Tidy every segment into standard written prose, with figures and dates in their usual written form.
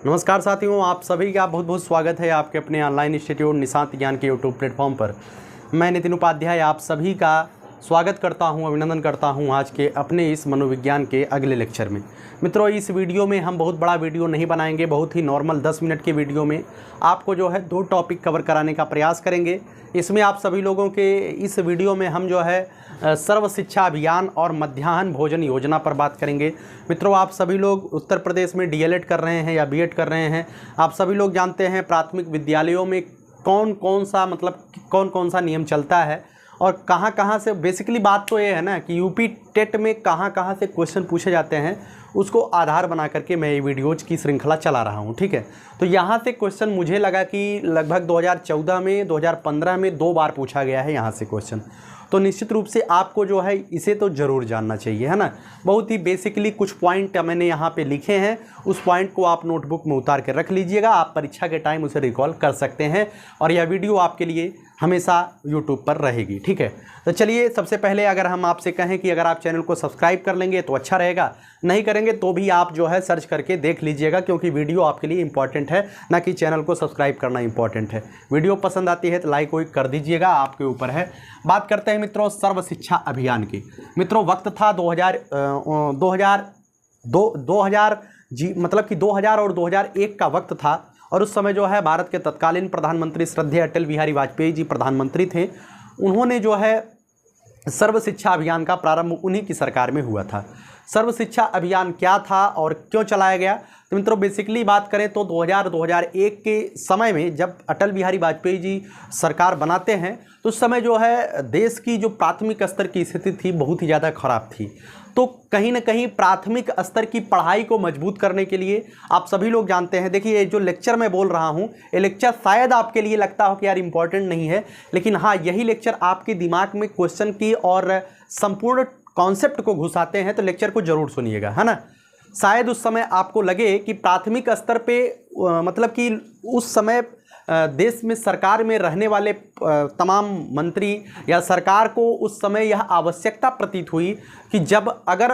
नमस्कार साथियों, आप सभी का बहुत बहुत स्वागत है आपके अपने ऑनलाइन इंस्टीट्यूट निशांत ज्ञान के यूट्यूब प्लेटफॉर्म पर। मैं नितिन उपाध्याय आप सभी का स्वागत करता हूं, अभिनंदन करता हूं आज के अपने इस मनोविज्ञान के अगले लेक्चर में। मित्रों, इस वीडियो में हम बहुत बड़ा वीडियो नहीं बनाएंगे, बहुत ही नॉर्मल 10 मिनट के वीडियो में आपको जो है 2 टॉपिक कवर कराने का प्रयास करेंगे। इसमें आप सभी लोगों के इस वीडियो में हम जो है सर्व शिक्षा अभियान और मध्याह्न भोजन योजना पर बात करेंगे। मित्रों, आप सभी लोग उत्तर प्रदेश में डीएलएड कर रहे हैं या बीएड कर रहे हैं। आप सभी लोग जानते हैं प्राथमिक विद्यालयों में कौन कौन सा नियम चलता है और कहाँ से। बेसिकली बात तो ये है ना कि यूपी टेट में कहाँ से क्वेश्चन पूछे जाते हैं, उसको आधार बना करके मैं ये वीडियोज़ की श्रृंखला चला रहा हूँ। ठीक है, तो यहाँ से क्वेश्चन मुझे लगा कि लगभग 2014 में 2015 में 2 बार पूछा गया है यहाँ से क्वेश्चन। तो निश्चित रूप से आपको जो है इसे तो ज़रूर जानना चाहिए, है ना। बहुत ही बेसिकली कुछ पॉइंट मैंने यहाँ पे लिखे हैं, उस पॉइंट को आप नोटबुक में उतार के रख लीजिएगा। आप परीक्षा के टाइम उसे रिकॉल कर सकते हैं और यह वीडियो आपके लिए हमेशा यूट्यूब पर रहेगी। ठीक है, तो चलिए सबसे पहले अगर हम आपसे कहें कि अगर आप चैनल को सब्सक्राइब कर लेंगे तो अच्छा रहेगा, नहीं करेंगे तो भी आप जो है सर्च करके देख लीजिएगा, क्योंकि वीडियो आपके लिए इंपॉर्टेंट है, ना कि चैनल को सब्सक्राइब करना इंपॉर्टेंट है। वीडियो पसंद आती है तो लाइक वाइक कर दीजिएगा, आपके ऊपर है। बात करते हैं मित्रों सर्व शिक्षा अभियान की। मित्रों, वक्त था 2000 और 2001 का वक्त था। और उस समय जो है भारत के तत्कालीन प्रधानमंत्री श्रद्धेय अटल बिहारी वाजपेयी जी प्रधानमंत्री थे। उन्होंने जो है सर्व शिक्षा अभियान का प्रारंभ उन्हीं की सरकार में हुआ था। सर्व शिक्षा अभियान क्या था और क्यों चलाया गया, तो मित्रों बेसिकली बात करें तो 2001 के समय में जब अटल बिहारी वाजपेयी जी सरकार बनाते हैं तो उस समय जो है देश की जो प्राथमिक स्तर की स्थिति थी बहुत ही ज़्यादा ख़राब थी। तो कहीं ना कहीं प्राथमिक स्तर की पढ़ाई को मजबूत करने के लिए आप सभी लोग जानते हैं, देखिए ये जो लेक्चर मैं बोल रहा हूँ ये लेक्चर शायद आपके लिए लगता हो कि यार इम्पॉर्टेंट नहीं है, लेकिन हाँ यही लेक्चर आपके दिमाग में क्वेश्चन की और संपूर्ण कॉन्सेप्ट को घुसाते हैं, तो लेक्चर को जरूर सुनिएगा, है ना। शायद उस समय आपको लगे कि प्राथमिक स्तर पे मतलब कि उस समय देश में सरकार में रहने वाले तमाम मंत्री या सरकार को उस समय यह आवश्यकता प्रतीत हुई कि जब अगर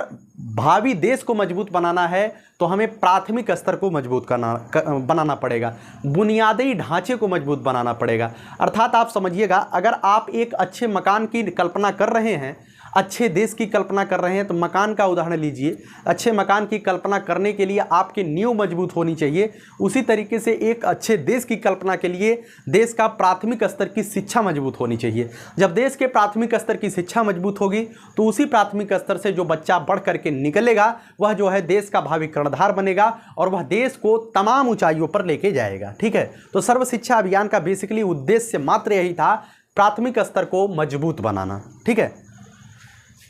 भावी देश को मजबूत बनाना है तो हमें प्राथमिक स्तर को मजबूत बनाना पड़ेगा, बुनियादी ढांचे को मजबूत बनाना पड़ेगा। अर्थात आप समझिएगा, अगर आप एक अच्छे मकान की कल्पना कर रहे हैं, अच्छे देश की कल्पना कर रहे हैं, तो मकान का उदाहरण लीजिए। अच्छे मकान की कल्पना करने के लिए आपकी नींव मजबूत होनी चाहिए। उसी तरीके से एक अच्छे देश की कल्पना के लिए देश का प्राथमिक स्तर की शिक्षा मजबूत होनी चाहिए। जब देश के प्राथमिक स्तर की शिक्षा मजबूत होगी तो उसी प्राथमिक स्तर से जो बच्चा बढ़ करके निकलेगा वह जो है देश का भावी कर्णधार बनेगा और वह देश को तमाम ऊंचाइयों पर लेके जाएगा। ठीक है, तो सर्व शिक्षा अभियान का बेसिकली उद्देश्य मात्र यही था, प्राथमिक स्तर को मजबूत बनाना। ठीक है,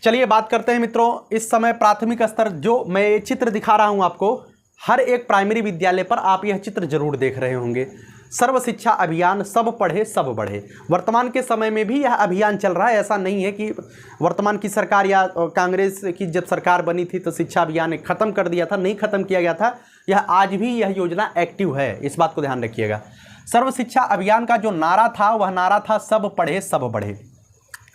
चलिए बात करते हैं मित्रों। इस समय प्राथमिक स्तर जो मैं चित्र दिखा रहा हूं आपको, हर एक प्राइमरी विद्यालय पर आप यह चित्र जरूर देख रहे होंगे। सर्व शिक्षा अभियान, सब पढ़े सब बढ़े। वर्तमान के समय में भी यह अभियान चल रहा है। ऐसा नहीं है कि वर्तमान की सरकार या कांग्रेस की जब सरकार बनी थी तो शिक्षा अभियान खत्म कर दिया था, नहीं खत्म किया गया था। यह आज भी यह योजना एक्टिव है, इस बात को ध्यान रखिएगा। सर्व शिक्षा अभियान का जो नारा था वह नारा था सब पढ़े सब बढ़े।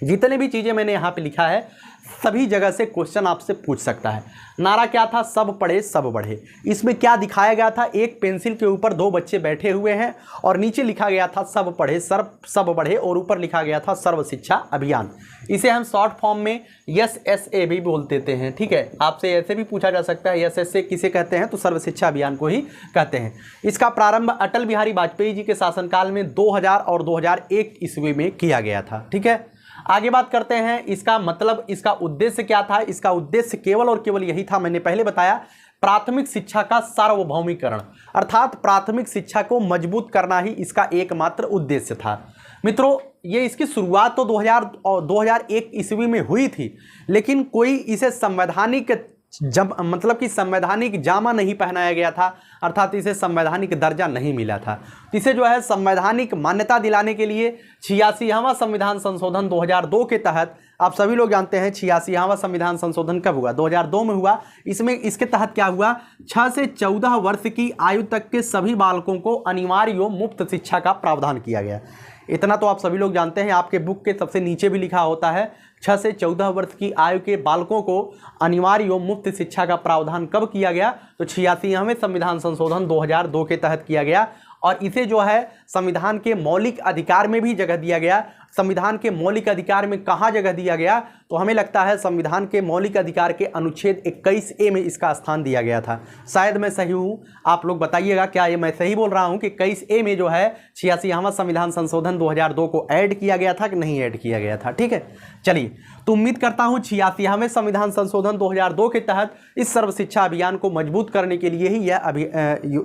जितने भी चीज़ें मैंने यहाँ पे लिखा है सभी जगह से क्वेश्चन आपसे पूछ सकता है। नारा क्या था? सब पढ़े सब बढ़े। इसमें क्या दिखाया गया था? एक पेंसिल के ऊपर 2 बच्चे बैठे हुए हैं और नीचे लिखा गया था सब पढ़े सब बढ़े और ऊपर लिखा गया था सर्व शिक्षा अभियान। इसे हम शॉर्ट फॉर्म में SSA भी बोल देते हैं। ठीक है, आपसे ऐसे भी पूछा जा सकता है SSA किसे कहते हैं, तो सर्व शिक्षा अभियान को ही कहते हैं। इसका प्रारंभ अटल बिहारी वाजपेयी जी के शासनकाल में 2000 और 2001 ईस्वी में किया गया था। ठीक है, आगे बात करते हैं। इसका मतलब, इसका उद्देश्य क्या था? इसका उद्देश्य केवल और केवल यही था, मैंने पहले बताया, प्राथमिक शिक्षा का सार्वभौमिकरण, अर्थात प्राथमिक शिक्षा को मजबूत करना ही इसका एकमात्र उद्देश्य था। मित्रों, ये इसकी शुरुआत तो 2000 और 2001 ईस्वी में हुई थी, लेकिन कोई इसे संवैधानिक मतलब कि संवैधानिक जामा नहीं पहनाया गया था, अर्थात इसे संवैधानिक दर्जा नहीं मिला था। इसे जो है संवैधानिक मान्यता दिलाने के लिए 86वां संविधान संशोधन 2002 के तहत, आप सभी लोग जानते हैं 86वां संविधान संशोधन कब हुआ? 2002 में हुआ। इसके तहत क्या हुआ? 6 से 14 वर्ष की आयु तक के सभी बालकों को अनिवार्य मुफ्त शिक्षा का प्रावधान किया गया। इतना तो आप सभी लोग जानते हैं, आपके बुक के सबसे नीचे भी लिखा होता है 6 से 14 वर्ष की आयु के बालकों को अनिवार्य एवं मुफ्त शिक्षा का प्रावधान कब किया गया? तो 86वें संविधान संशोधन 2002 के तहत किया गया। और इसे जो है संविधान के मौलिक अधिकार में भी जगह दिया गया। संविधान के मौलिक अधिकार में कहाँ जगह दिया गया? तो हमें लगता है संविधान के मौलिक अधिकार के अनुच्छेद 21A में इसका स्थान दिया गया था। शायद मैं सही हूँ, आप लोग बताइएगा क्या ये मैं सही बोल रहा हूँ कि 21A में जो है 86वां संविधान संशोधन 2002 को ऐड किया गया था कि नहीं ऐड किया गया था? ठीक है, चलिए, तो उम्मीद करता हूँ 86वें संविधान संशोधन 2002 के तहत इस सर्व शिक्षा अभियान को मजबूत करने के लिए ही यह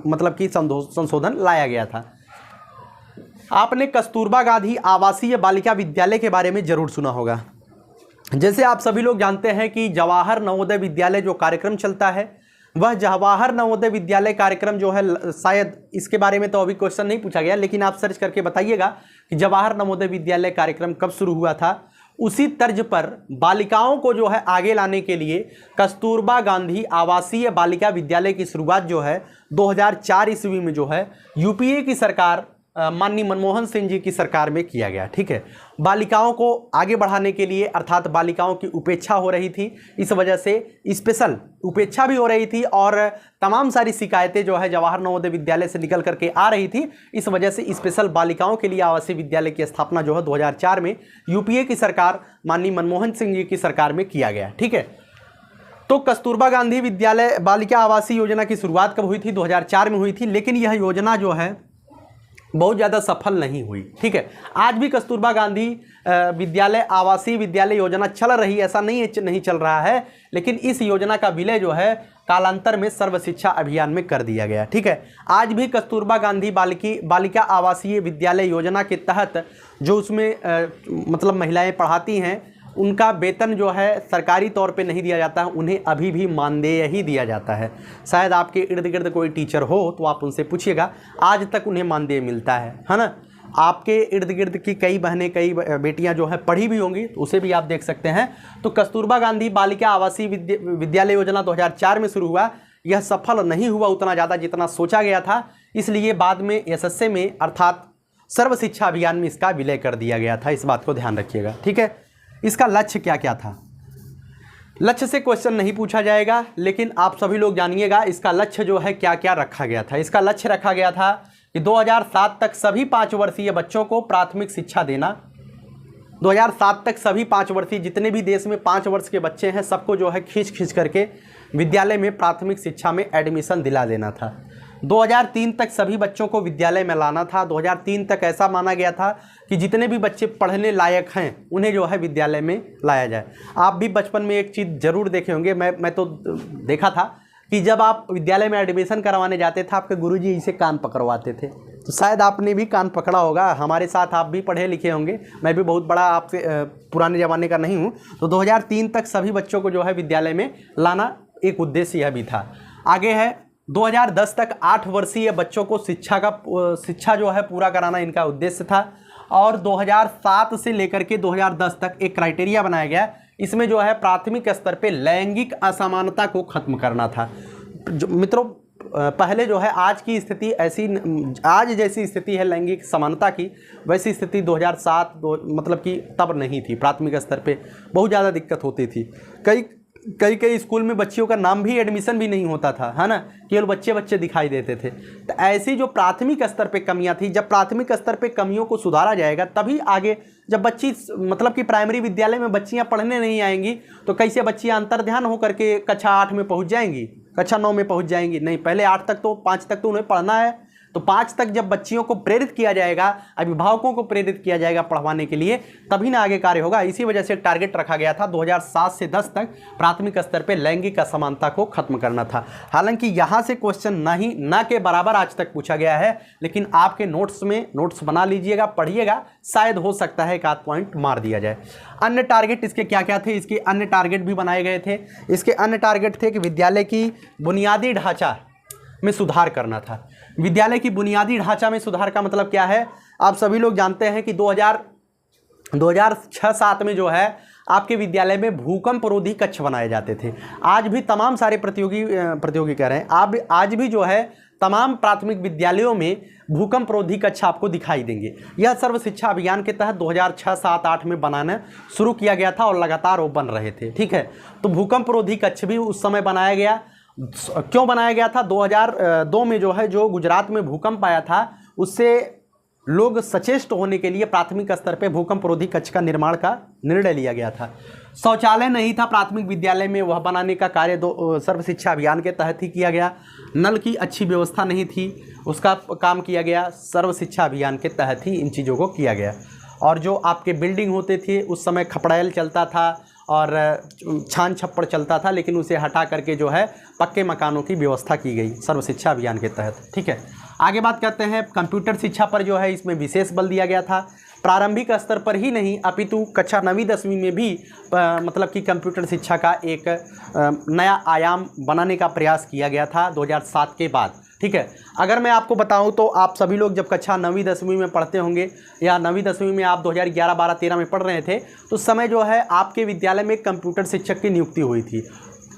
मतलब कि संशोधन लाया गया था। आपने कस्तूरबा गांधी आवासीय बालिका विद्यालय के बारे में जरूर सुना होगा। जैसे आप सभी लोग जानते हैं कि जवाहर नवोदय विद्यालय जो कार्यक्रम चलता है, वह जवाहर नवोदय विद्यालय कार्यक्रम जो है, शायद इसके बारे में तो अभी क्वेश्चन नहीं पूछा गया, लेकिन आप सर्च करके बताइएगा कि जवाहर नवोदय विद्यालय कार्यक्रम कब शुरू हुआ था। उसी तर्ज पर बालिकाओं को जो है आगे लाने के लिए कस्तूरबा गांधी आवासीय बालिका विद्यालय की शुरुआत जो है 2004 ईस्वी में जो है यूपीए की सरकार माननीय मनमोहन सिंह जी की सरकार में किया गया। ठीक है, बालिकाओं को आगे बढ़ाने के लिए, अर्थात बालिकाओं की उपेक्षा हो रही थी, इस वजह से स्पेशल उपेक्षा भी हो रही थी और तमाम सारी शिकायतें जो है जवाहर नवोदय विद्यालय से निकल करके आ रही थी। इस वजह से स्पेशल बालिकाओं के लिए आवासीय विद्यालय की स्थापना जो है 2004 में यूपीए की सरकार माननीय मनमोहन सिंह जी की सरकार में किया गया। ठीक है, तो कस्तूरबा गांधी विद्यालय बालिका आवासीय योजना की शुरुआत कब हुई थी? 2004 में हुई थी, लेकिन यह योजना जो है बहुत ज़्यादा सफल नहीं हुई। ठीक है, आज भी कस्तूरबा गांधी विद्यालय आवासीय विद्यालय योजना चल रही, ऐसा नहीं चल रहा है, लेकिन इस योजना का विलय जो है कालांतर में सर्व शिक्षा अभियान में कर दिया गया। ठीक है, आज भी कस्तूरबा गांधी बालिका आवासीय विद्यालय योजना के तहत जो उसमें मतलब महिलाएं पढ़ाती हैं, उनका वेतन जो है सरकारी तौर पे नहीं दिया जाता है, उन्हें अभी भी मानदेय ही दिया जाता है। शायद आपके इर्द गिर्द कोई टीचर हो तो आप उनसे पूछिएगा, आज तक उन्हें मानदेय मिलता है ना। आपके इर्द गिर्द की कई बहनें, कई बेटियां जो है पढ़ी भी होंगी, तो उसे भी आप देख सकते हैं। तो कस्तूरबा गांधी बालिका आवासीय विद्यालय योजना 2004 में शुरू हुआ। यह सफल नहीं हुआ उतना ज़्यादा जितना सोचा गया था, इसलिए बाद में एसएसए में अर्थात सर्व शिक्षा अभियान में इसका विलय कर दिया गया था। इस बात को ध्यान रखिएगा। ठीक है, इसका लक्ष्य क्या क्या था? लक्ष्य से क्वेश्चन नहीं पूछा जाएगा, लेकिन आप सभी लोग जानिएगा इसका लक्ष्य जो है क्या क्या रखा गया था। इसका लक्ष्य रखा गया था कि 2007 तक सभी 5 वर्षीय बच्चों को प्राथमिक शिक्षा देना। 2007 तक सभी 5 वर्षीय जितने भी देश में 5 वर्ष के बच्चे हैं, सबको जो है खींच करके विद्यालय में प्राथमिक शिक्षा में एडमिशन दिला देना था। 2003 तक सभी बच्चों को विद्यालय में लाना था। 2003 तक ऐसा माना गया था कि जितने भी बच्चे पढ़ने लायक हैं उन्हें जो है विद्यालय में लाया जाए। आप भी बचपन में एक चीज़ ज़रूर देखे होंगे, मैं तो देखा था कि जब आप विद्यालय में एडमिशन करवाने जाते थे, आपके गुरुजी इसे कान पकड़वाते थे। तो शायद आपने भी कान पकड़ा होगा, हमारे साथ आप भी पढ़े लिखे होंगे। मैं भी बहुत बड़ा आपसे पुराने ज़माने का नहीं हूँ। तो 2003 तक सभी बच्चों को जो है विद्यालय में लाना एक उद्देश्य यह भी था। आगे है 2010 तक 8 वर्षीय बच्चों को शिक्षा जो है पूरा कराना इनका उद्देश्य था। और 2007 से लेकर के 2010 तक एक क्राइटेरिया बनाया गया, इसमें जो है प्राथमिक स्तर पे लैंगिक असमानता को खत्म करना था। मित्रों, पहले जो है आज की स्थिति ऐसी, आज जैसी स्थिति है लैंगिक समानता की, वैसी स्थिति 2007 मतलब कि तब नहीं थी। प्राथमिक स्तर पे बहुत ज़्यादा दिक्कत होती थी। कई स्कूल में बच्चियों का नाम भी, एडमिशन भी नहीं होता था, है ना, केवल बच्चे दिखाई देते थे। तो ऐसी जो प्राथमिक स्तर पे कमियां थी, जब प्राथमिक स्तर पे कमियों को सुधारा जाएगा तभी आगे, जब बच्ची मतलब कि प्राइमरी विद्यालय में बच्चियां पढ़ने नहीं आएंगी तो कैसे बच्चियां अंतर्ध्यान होकर के कक्षा 8 में पहुंच जाएंगी, कक्षा 9 में पहुंच जाएंगी? नहीं, पहले 8 तक तो 5 तक तो उन्हें पढ़ना है। तो 5 तक जब बच्चियों को प्रेरित किया जाएगा, अभिभावकों को प्रेरित किया जाएगा पढ़वाने के लिए, तभी ना आगे कार्य होगा। इसी वजह से टारगेट रखा गया था 2007 से 10 तक प्राथमिक स्तर पे लैंगिक असमानता को खत्म करना था। हालांकि यहाँ से क्वेश्चन ना के बराबर आज तक पूछा गया है, लेकिन आपके नोट्स बना लीजिएगा, पढ़िएगा, शायद हो सकता है एक आध पॉइंट मार दिया जाए। अन्य टारगेट इसके क्या क्या थे? इसके अन्य टारगेट भी बनाए गए थे। इसके अन्य टारगेट थे कि विद्यालय की बुनियादी ढांचा में सुधार करना था। विद्यालय की बुनियादी ढांचा में सुधार का मतलब क्या है? आप सभी लोग जानते हैं कि 2006-07 में जो है आपके विद्यालय में भूकंप रोधी कक्ष बनाए जाते थे। आज भी तमाम सारे प्रतियोगी कह रहे हैं, आज भी जो है तमाम प्राथमिक विद्यालयों में भूकंप रोधी कक्ष आपको दिखाई देंगे। यह सर्व शिक्षा अभियान के तहत 2006, 7, 8 में बनाना शुरू किया गया था और लगातार वो बन रहे थे। ठीक है, तो भूकंप रोधी कक्ष भी उस समय बनाया गया। क्यों बनाया गया था? 2002 में जो है जो गुजरात में भूकंप आया था, उससे लोग सचेष्ट होने के लिए प्राथमिक स्तर पे भूकंप रोधी कक्ष का निर्माण का निर्णय लिया गया था। शौचालय नहीं था प्राथमिक विद्यालय में, वह बनाने का कार्य सर्व शिक्षा अभियान के तहत ही किया गया। नल की अच्छी व्यवस्था नहीं थी, उसका काम किया गया सर्व शिक्षा अभियान के तहत ही इन चीज़ों को किया गया। और जो आपके बिल्डिंग होते थे उस समय खपड़ैल चलता था और छान छप्पड़ चलता था, लेकिन उसे हटा करके जो है पक्के मकानों की व्यवस्था की गई सर्व शिक्षा अभियान के तहत। ठीक है, आगे बात करते हैं कंप्यूटर शिक्षा पर। जो है इसमें विशेष बल दिया गया था। प्रारंभिक स्तर पर ही नहीं अपितु कक्षा 9वीं 10वीं में भी मतलब कि कंप्यूटर शिक्षा का एक नया आयाम बनाने का प्रयास किया गया था 2007 के बाद। ठीक है, अगर मैं आपको बताऊं तो आप सभी लोग जब कक्षा 9वीं 10वीं में पढ़ते होंगे या 9वीं 10वीं में आप 2011, 12, 13 में पढ़ रहे थे, तो उस समय जो है आपके विद्यालय में कंप्यूटर शिक्षक की नियुक्ति हुई थी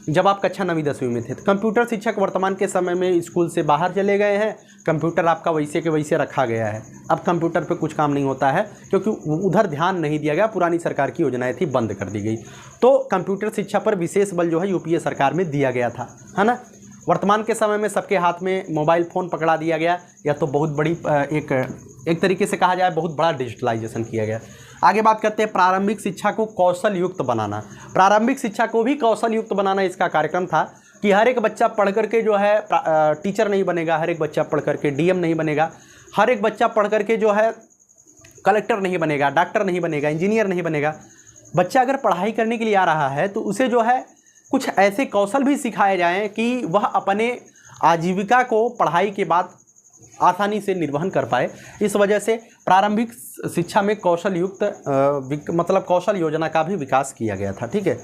जब आप कक्षा 9वीं 10वीं में थे। तो कंप्यूटर शिक्षक वर्तमान के समय में स्कूल से बाहर चले गए हैं, कंप्यूटर आपका वैसे के वैसे रखा गया है। अब कंप्यूटर पे कुछ काम नहीं होता है क्योंकि उधर ध्यान नहीं दिया गया, पुरानी सरकार की योजनाएं थी बंद कर दी गई। तो कंप्यूटर शिक्षा पर विशेष बल जो है यूपीए सरकार में दिया गया था, है ना। वर्तमान के समय में सबके हाथ में मोबाइल फ़ोन पकड़ा दिया गया, या तो बहुत बड़ी एक तरीके से कहा जाए बहुत बड़ा डिजिटलाइजेशन किया गया। आगे बात करते हैं प्रारंभिक शिक्षा को कौशल युक्त बनाना। प्रारंभिक शिक्षा को भी कौशल युक्त बनाना इसका कार्यक्रम था कि हर एक बच्चा पढ़ करके जो है टीचर नहीं बनेगा, हर एक बच्चा पढ़ करके डीएम नहीं बनेगा, हर एक बच्चा पढ़ करके जो है कलेक्टर नहीं बनेगा, डॉक्टर नहीं बनेगा, इंजीनियर नहीं बनेगा। बच्चा अगर पढ़ाई करने के लिए आ रहा है तो उसे जो है कुछ ऐसे कौशल भी सिखाए जाएं कि वह अपने आजीविका को पढ़ाई के बाद आसानी से निर्वहन कर पाए। इस वजह से प्रारंभिक शिक्षा में कौशल युक्त मतलब कौशल योजना का भी विकास किया गया था। ठीक है,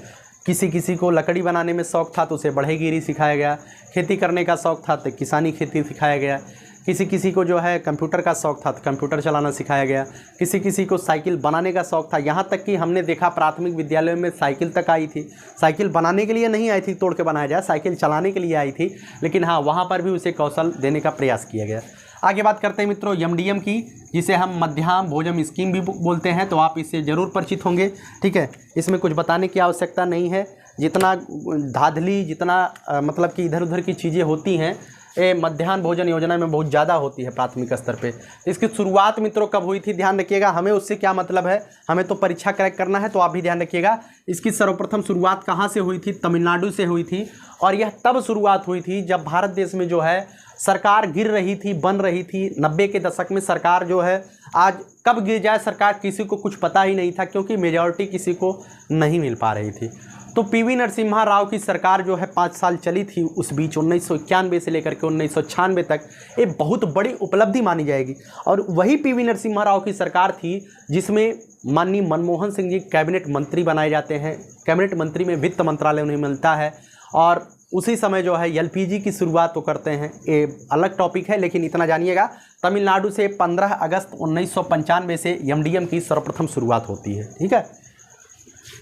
किसी को लकड़ी बनाने में शौक़ था तो उसे बढ़ईगिरी सिखाया गया, खेती करने का शौक़ था तो किसानी खेती सिखाया गया, किसी को जो है कंप्यूटर का शौक़ था तो कंप्यूटर चलाना सिखाया गया, किसी को साइकिल बनाने का शौक़ था। यहाँ तक कि हमने देखा प्राथमिक विद्यालयों में साइकिल तक आई थी। साइकिल बनाने के लिए नहीं आई थी तोड़ के बनाया जाए, साइकिल चलाने के लिए आई थी, लेकिन हाँ वहाँ पर भी उसे कौशल देने का प्रयास किया गया। आगे बात करते हैं मित्रों एमडीएम की, जिसे हम मध्याह्न भोजन स्कीम भी बोलते हैं, तो आप इससे ज़रूर परिचित होंगे। ठीक है, इसमें कुछ बताने की आवश्यकता नहीं है। जितना धांधली जितना मतलब कि इधर उधर की चीज़ें होती हैं ये मध्याह्न भोजन योजना में बहुत ज़्यादा होती है प्राथमिक स्तर पे। इसकी शुरुआत मित्रों कब हुई थी ध्यान रखिएगा, हमें उससे क्या मतलब है, हमें तो परीक्षा क्रैक करना है, तो आप भी ध्यान रखिएगा। इसकी सर्वप्रथम शुरुआत कहाँ से हुई थी? तमिलनाडु से हुई थी। और यह तब शुरुआत हुई थी जब भारत देश में जो है सरकार गिर रही थी, बन रही थी। 90 के दशक में सरकार जो है आज कब गिर जाए सरकार किसी को कुछ पता ही नहीं था, क्योंकि मेजॉरिटी किसी को नहीं मिल पा रही थी। तो पीवी नरसिम्हा राव की सरकार जो है 5 साल चली थी उस बीच 1991 से लेकर के 1996 तक, ये बहुत बड़ी उपलब्धि मानी जाएगी। और वही पीवी नरसिम्हा राव की सरकार थी जिसमें माननीय मनमोहन सिंह जी कैबिनेट मंत्री बनाए जाते हैं। कैबिनेट मंत्री में वित्त मंत्रालय उन्हें मिलता है, और उसी समय जो है एलपीजी की शुरुआत तो करते हैं। ये अलग टॉपिक है, लेकिन इतना जानिएगा तमिलनाडु से 15 अगस्त 1995 से एमडीएम की सर्वप्रथम शुरुआत होती है। ठीक है,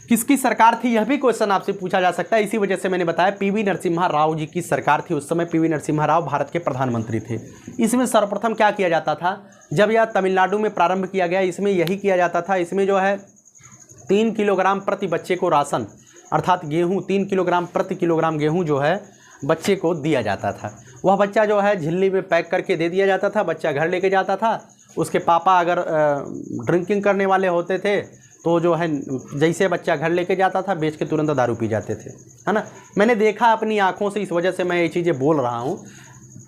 किसकी सरकार थी यह भी क्वेश्चन आपसे पूछा जा सकता है, इसी वजह से मैंने बताया पीवी नरसिम्हा राव जी की सरकार थी। उस समय पीवी नरसिम्हा राव भारत के प्रधानमंत्री थे। इसमें सर्वप्रथम क्या किया जाता था जब यह तमिलनाडु में प्रारंभ किया गया, इसमें यही किया जाता था। इसमें जो है 3 किलोग्राम प्रति बच्चे को राशन अर्थात गेहूँ, 3 किलोग्राम प्रति किलोग्राम गेहूँ जो है बच्चे को दिया जाता था। वह बच्चा जो है झिल्ली में पैक करके दे दिया जाता था, बच्चा घर लेके जाता था। उसके पापा अगर ड्रिंकिंग करने वाले होते थे तो जो है जैसे बच्चा घर लेके जाता था बेच के तुरंत दारू पी जाते थे, है ना। मैंने देखा अपनी आंखों से, इस वजह से मैं ये चीज़ें बोल रहा हूँ।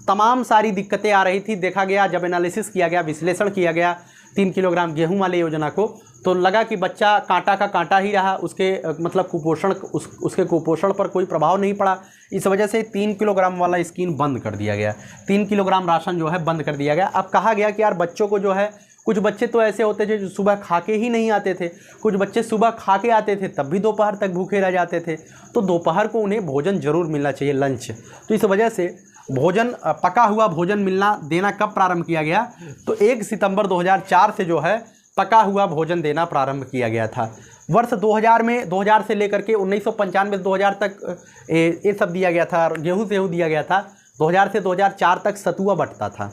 तमाम सारी दिक्कतें आ रही थी। देखा गया, जब एनालिसिस किया गया, विश्लेषण किया गया 3 किलोग्राम गेहूं वाले योजना को, तो लगा कि बच्चा कांटा का कांटा ही रहा, उसके मतलब कुपोषण उसके कुपोषण पर कोई प्रभाव नहीं पड़ा। इस वजह से 3 किलोग्राम वाला स्कीम बंद कर दिया गया। 3 किलोग्राम राशन जो है बंद कर दिया गया। अब कहा गया कि यार बच्चों को जो है, कुछ बच्चे तो ऐसे होते थे जो सुबह खा के ही नहीं आते थे, कुछ बच्चे सुबह खा के आते थे तब भी दोपहर तक भूखे रह जाते थे, तो दोपहर को उन्हें भोजन जरूर मिलना चाहिए, लंच। तो इस वजह से भोजन, पका हुआ भोजन देना कब प्रारंभ किया गया? तो 1 सितंबर 2004 से जो है पका हुआ भोजन देना प्रारंभ किया गया था। वर्ष 2000 से लेकर के 1995 से 2000 तक ये सब दिया गया था। गेहूँ दिया गया था। 2000 से 2004 तक सतुआ बंटता था,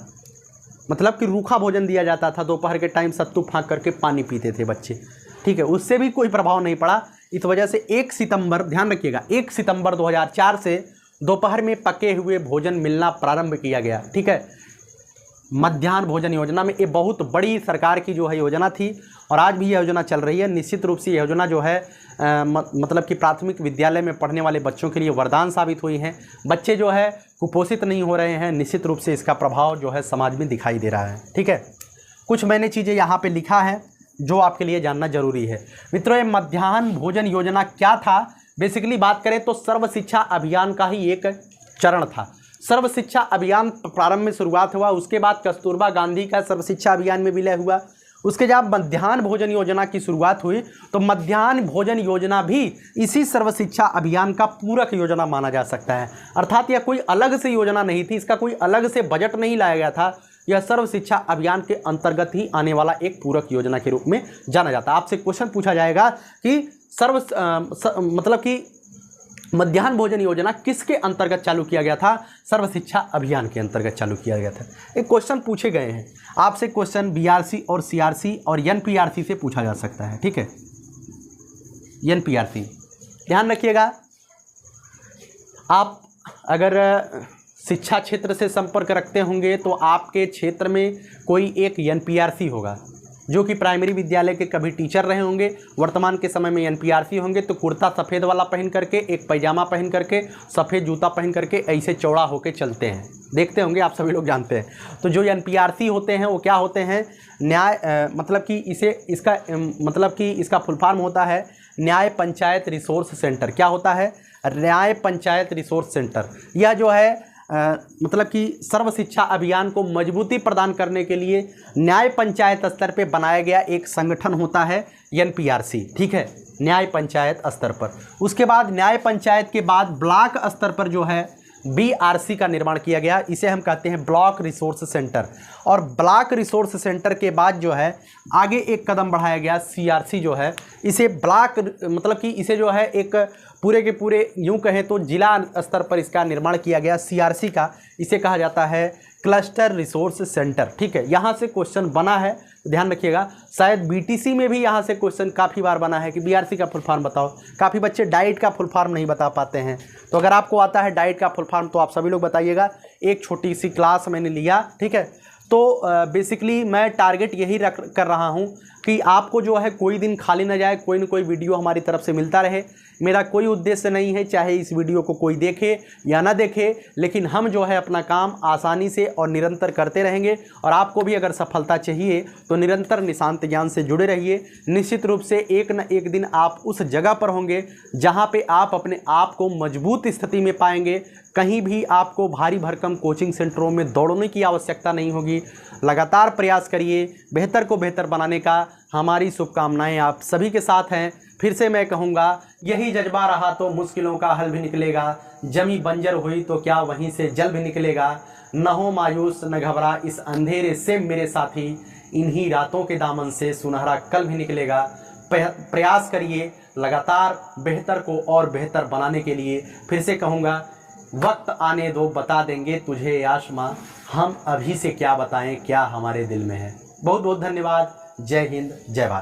मतलब कि रूखा भोजन दिया जाता था। दोपहर के टाइम सत्तू फाँक करके पानी पीते थे बच्चे, ठीक है। उससे भी कोई प्रभाव नहीं पड़ा। इस वजह से 1 सितंबर, ध्यान रखिएगा, 1 सितंबर 2004 से दोपहर में पके हुए भोजन मिलना प्रारंभ किया गया, ठीक है। मध्याह्न भोजन योजना में ये बहुत बड़ी सरकार की जो है योजना थी और आज भी यह योजना चल रही है। निश्चित रूप से यह योजना जो है मतलब कि प्राथमिक विद्यालय में पढ़ने वाले बच्चों के लिए वरदान साबित हुई है। बच्चे जो है कुपोषित नहीं हो रहे हैं। निश्चित रूप से इसका प्रभाव जो है समाज में दिखाई दे रहा है, ठीक है। कुछ मैंने चीज़ें यहाँ पे लिखा है जो आपके लिए जानना जरूरी है। मित्रों, ये मध्याह्न भोजन योजना क्या था? बेसिकली बात करें तो सर्व शिक्षा अभियान का ही एक चरण था। सर्व शिक्षा अभियान प्रारंभ में शुरुआत हुआ, उसके बाद कस्तूरबा गांधी का सर्व शिक्षा अभियान में विलय हुआ। उसके जब मध्याह्न भोजन योजना की शुरुआत हुई तो मध्याह्न भोजन योजना भी इसी सर्व शिक्षा अभियान का पूरक योजना माना जा सकता है। अर्थात यह कोई अलग से योजना नहीं थी, इसका कोई अलग से बजट नहीं लाया गया था। यह सर्व शिक्षा अभियान के अंतर्गत ही आने वाला एक पूरक योजना के रूप में जाना जाता है। आपसे क्वेश्चन पूछा जाएगा कि मतलब कि मध्याह्न भोजन योजना किसके अंतर्गत चालू किया गया था? सर्व शिक्षा अभियान के अंतर्गत चालू किया गया था। एक क्वेश्चन पूछे गए हैं आपसे, क्वेश्चन बीआरसी और सीआरसी और एनपीआरसी से पूछा जा सकता है, ठीक है। एनपीआरसी, ध्यान रखिएगा, आप अगर शिक्षा क्षेत्र से संपर्क रखते होंगे तो आपके क्षेत्र में कोई एक एनपीआरसी होगा जो कि प्राइमरी विद्यालय के कभी टीचर रहे होंगे, वर्तमान के समय में एनपीआरसी होंगे। तो कुर्ता सफ़ेद वाला पहन करके, एक पैजामा पहन करके, सफ़ेद जूता पहन करके ऐसे चौड़ा होके चलते हैं, देखते होंगे, आप सभी लोग जानते हैं। तो जो एनपीआरसी होते हैं वो क्या होते हैं? न्याय मतलब कि इसका मतलब कि इसका फुल फॉर्म होता है न्याय पंचायत रिसोर्स सेंटर। क्या होता है? न्याय पंचायत रिसोर्स सेंटर। यह जो है मतलब कि सर्व शिक्षा अभियान को मजबूती प्रदान करने के लिए न्याय पंचायत स्तर पे बनाया गया एक संगठन होता है एनपीआरसी, ठीक है, न्याय पंचायत स्तर पर। उसके बाद न्याय पंचायत के बाद ब्लॉक स्तर पर जो है बीआरसी का निर्माण किया गया। इसे हम कहते हैं ब्लॉक रिसोर्स सेंटर। और ब्लॉक रिसोर्स सेंटर के बाद जो है आगे एक कदम बढ़ाया गया सीआरसी जो है, इसे ब्लॉक मतलब कि इसे जो है एक पूरे के पूरे यूं कहें तो जिला स्तर पर इसका निर्माण किया गया सीआरसी का। इसे कहा जाता है क्लस्टर रिसोर्स सेंटर, ठीक है। यहाँ से क्वेश्चन बना है, ध्यान रखिएगा। शायद बीटीसी में भी यहाँ से क्वेश्चन काफ़ी बार बना है कि बीआरसी का फुल फॉर्म बताओ। काफ़ी बच्चे डाइट का फुल फॉर्म नहीं बता पाते हैं, तो अगर आपको आता है डाइट का फुल फॉर्म तो आप सभी लोग बताइएगा। एक छोटी सी क्लास मैंने लिया, ठीक है। तो बेसिकली मैं टारगेट यही कर रहा हूँ कि आपको जो है कोई दिन खाली ना जाए, कोई ना कोई वीडियो हमारी तरफ से मिलता रहे। मेरा कोई उद्देश्य नहीं है चाहे इस वीडियो को कोई देखे या ना देखे, लेकिन हम जो है अपना काम आसानी से और निरंतर करते रहेंगे। और आपको भी अगर सफलता चाहिए तो निरंतर निशांत ज्ञान से जुड़े रहिए। निश्चित रूप से एक न एक दिन आप उस जगह पर होंगे जहाँ पे आप अपने आप को मजबूत स्थिति में पाएंगे। कहीं भी आपको भारी भरकम कोचिंग सेंटरों में दौड़ने की आवश्यकता नहीं होगी। लगातार प्रयास करिए, बेहतर को बेहतर बनाने का हमारी शुभकामनाएं आप सभी के साथ हैं। फिर से मैं कहूँगा, यही जज्बा रहा तो मुश्किलों का हल भी निकलेगा। जमी बंजर हुई तो क्या वहीं से जल भी निकलेगा। न हो मायूस न घबरा इस अंधेरे से मेरे साथी, इन्हीं रातों के दामन से सुनहरा कल भी निकलेगा। प्रयास करिए लगातार बेहतर को और बेहतर बनाने के लिए। फिर से कहूँगा, वक्त आने दो बता देंगे तुझे आसमां, हम अभी से क्या बताएं क्या हमारे दिल में है। बहुत बहुत धन्यवाद। जय हिंद, जय भारत।